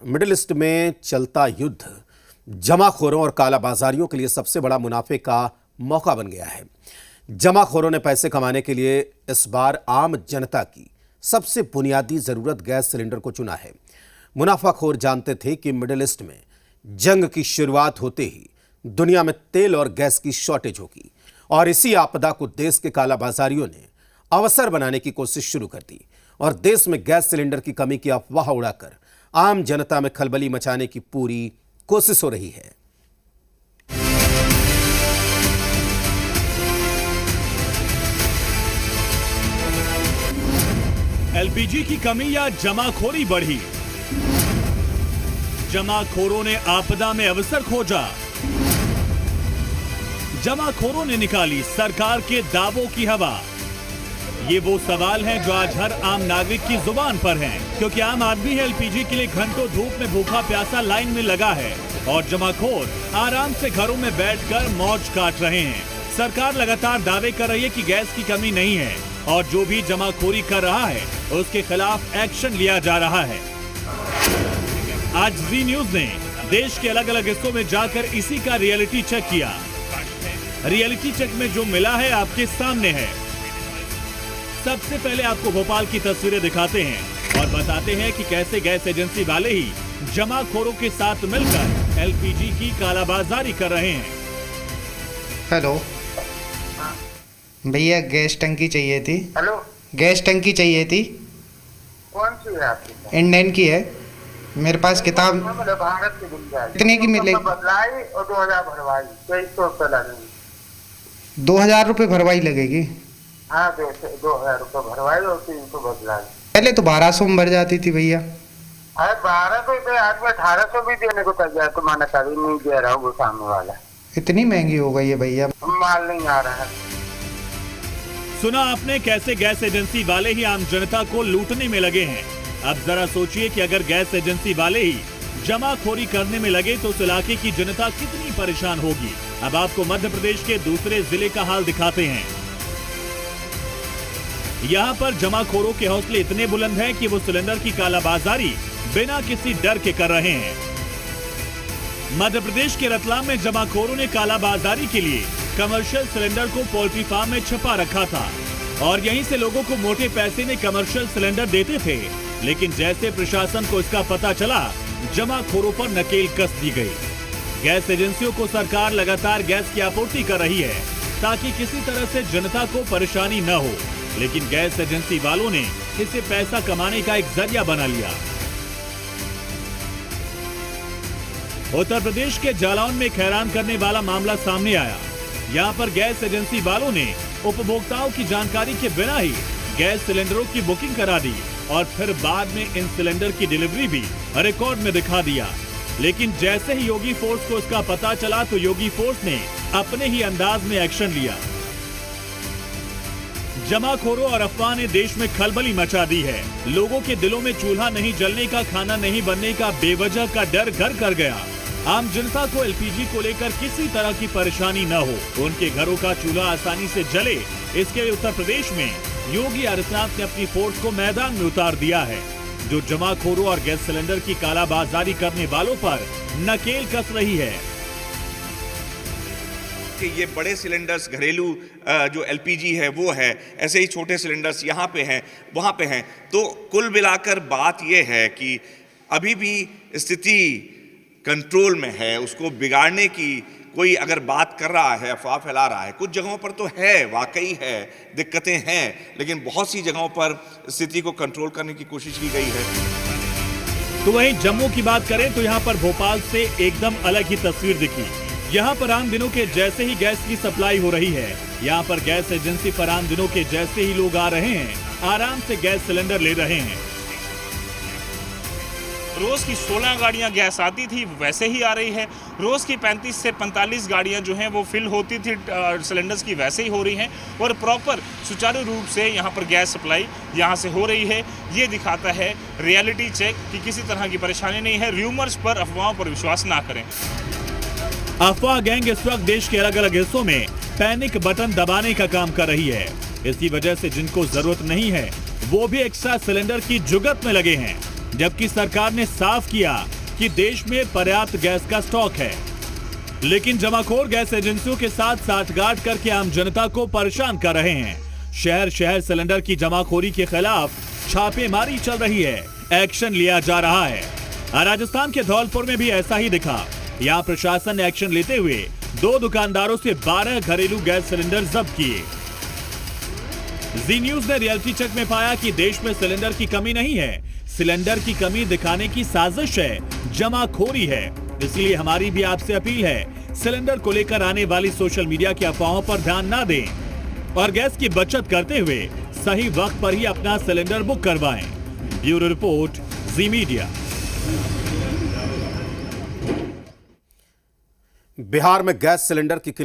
Middle east में चलता युद्ध जमाखोरों और कालाबाजारियों के लिए सबसे बड़ा मुनाफे का मौका बन गया है। जमाखोरों ने पैसे कमाने के लिए इस बार आम जनता की सबसे बुनियादी जरूरत गैस सिलेंडर को चुना है। मुनाफाखोर जानते थे कि मिडिल ईस्ट में जंग की शुरुआत होते ही दुनिया में तेल और गैस की शॉर्टेज होगी और इसी आपदा को देश के कालाबाजारियों ने अवसर बनाने की कोशिश शुरू कर दी और देश में गैस सिलेंडर की कमी की अफवाह उड़ाकर आम जनता में खलबली मचाने की पूरी कोशिश हो रही है। एलपीजी की कमी या जमाखोरी बढ़ी? जमाखोरों ने आपदा में अवसर खोजा। जमाखोरों ने निकाली सरकार के दावों की हवा। ये वो सवाल हैं जो आज हर आम नागरिक की जुबान पर हैं, क्योंकि आम आदमी एलपीजी के लिए घंटों धूप में भूखा प्यासा लाइन में लगा है और जमाखोर आराम से घरों में बैठकर मौज काट रहे हैं। सरकार लगातार दावे कर रही है कि गैस की कमी नहीं है और जो भी जमाखोरी कर रहा है उसके खिलाफ एक्शन लिया जा रहा है। आज जी न्यूज ने देश के अलग अलग हिस्सों में जाकर इसी का रियलिटी चेक किया। रियलिटी चेक में जो मिला है आपके सामने है। सबसे पहले आपको भोपाल की तस्वीरें दिखाते हैं और बताते हैं कि कैसे गैस एजेंसी वाले ही जमाखोरों के साथ मिलकर एलपीजी की कालाबाजारी कर रहे हैं। हेलो भैया, गैस टंकी चाहिए थी। हेलो, गैस टंकी चाहिए थी। कौन सी है आपकी? इंडियन की है। मेरे पास किताब भारत की मिल जाएगी। कितने की मिलेगी? बदलाई और 2000 भरवाई, 2300 रुपये लगेंगे। 2000 रुपये भरवाई लगेगी? हाँ, 2000 रुपये भरवाई और 300 बदलाई। पहले तो 1200 में भर जाती थी भैया। अरे 1200 रुपये, आज में 1800 भी देने को तैयार, तो माना कभी नहीं दे रहा हूँ वो सामने वाला। इतनी महंगी हो गई है भैया। माल नहीं आ रहा है। सुना आपने कैसे गैस एजेंसी वाले ही आम जनता को लूटने में लगे हैं। अब जरा सोचिए कि अगर गैस एजेंसी वाले ही जमाखोरी करने में लगे तो उस इलाके की जनता कितनी परेशान होगी। अब आपको मध्य प्रदेश के दूसरे जिले का हाल दिखाते हैं। यहाँ पर जमाखोरों के हौसले इतने बुलंद हैं कि वो सिलेंडर की कालाबाजारी बिना किसी डर के कर रहे हैं। मध्य प्रदेश के रतलाम में जमाखोरों ने कालाबाजारी के लिए कमर्शियल सिलेंडर को पोल्ट्री फार्म में छुपा रखा था और यहीं से लोगों को मोटे पैसे में कमर्शियल सिलेंडर देते थे। लेकिन जैसे प्रशासन को इसका पता चला, जमाखोरों पर नकेल कस दी गई। गैस एजेंसियों को सरकार लगातार गैस की आपूर्ति कर रही है ताकि किसी तरह से जनता को परेशानी न हो, लेकिन गैस एजेंसी वालों ने इसे पैसा कमाने का एक जरिया बना लिया। उत्तर प्रदेश के जालौन में हैरान करने वाला मामला सामने आया। यहाँ पर गैस एजेंसी वालों ने उपभोक्ताओं की जानकारी के बिना ही गैस सिलेंडरों की बुकिंग करा दी और फिर बाद में इन सिलेंडर की डिलीवरी भी रिकॉर्ड में दिखा दिया। लेकिन जैसे ही योगी फोर्स को इसका पता चला तो योगी फोर्स ने अपने ही अंदाज में एक्शन लिया। जमाखोरों और अफवाह ने देश में खलबली मचा दी है। लोगों के दिलों में चूल्हा नहीं जलने का, खाना नहीं बनने का बेवजह का डर घर कर गया। आम जनता को एलपीजी को लेकर किसी तरह की परेशानी न हो, उनके घरों का चूल्हा आसानी से जले, इसके लिए उत्तर प्रदेश में योगी आदित्यनाथ ने अपनी फोर्स को मैदान में उतार दिया है, जो जमाखोरों और गैस सिलेंडर की कालाबाजारी करने वालों पर नकेल कस रही है। कि ये बड़े सिलेंडर्स घरेलू जो एलपीजी है वो है, ऐसे ही छोटे सिलेंडर्स यहाँ पे हैं, वहाँ पे हैं। तो कुल मिलाकर बात ये है कि अभी भी स्थिति कंट्रोल में है। उसको बिगाड़ने की कोई अगर बात कर रहा है, अफवाह फैला रहा है, कुछ जगहों पर तो है, वाकई है, दिक्कतें हैं, लेकिन बहुत सी जगहों पर स्थिति को कंट्रोल करने की कोशिश की गई है। तो वहीं जम्मू की बात करें तो यहाँ पर भोपाल से एकदम अलग ही तस्वीर दिखी। यहाँ पर आम दिनों के जैसे ही गैस की सप्लाई हो रही है। यहाँ पर गैस एजेंसी पर आम दिनों के जैसे ही लोग आ रहे हैं, आराम से गैस सिलेंडर ले रहे हैं। रोज़ की 16 गाड़ियां गैस आती थी, वैसे ही आ रही है। रोज़ की 35 से 45 गाड़ियां जो हैं वो फिल होती थी सिलेंडर्स की, वैसे ही हो रही हैं और प्रॉपर सुचारू रूप से यहां पर गैस सप्लाई यहां से हो रही है। ये दिखाता है रियलिटी चेक कि किसी तरह की परेशानी नहीं है। र्यूमर्स पर, अफवाहों पर विश्वास ना करें। अफवाह गैंग इस वक्त देश के अलग अलग हिस्सों में पैनिक बटन दबाने का काम कर रही है। इसी वजह से जिनको जरूरत नहीं है वो भी एक्स्ट्रा सिलेंडर की जुगत में लगे हैं। जबकि सरकार ने साफ किया कि देश में पर्याप्त गैस का स्टॉक है। लेकिन जमाखोर गैस एजेंसियों के साथ साठगांठ करके आम जनता को परेशान कर रहे हैं। शहर शहर सिलेंडर की जमाखोरी के खिलाफ छापेमारी चल रही है, एक्शन लिया जा रहा है। राजस्थान के धौलपुर में भी ऐसा ही दिखा। यहाँ प्रशासन ने एक्शन लेते हुए 2 दुकानदारों से 12 घरेलू गैस सिलेंडर जब्त किए। जी न्यूज ने रियलिटी चेक में पाया कि देश में सिलेंडर की कमी नहीं है, सिलेंडर की कमी दिखाने की साजिश है, जमाखोरी है। इसलिए हमारी भी आपसे अपील है, सिलेंडर को लेकर आने वाली सोशल मीडिया की अफवाहों पर ध्यान ना दें और गैस की बचत करते हुए सही वक्त पर ही अपना सिलेंडर बुक करवाएं। ब्यूरो रिपोर्ट, जी मीडिया। बिहार में गैस सिलेंडर की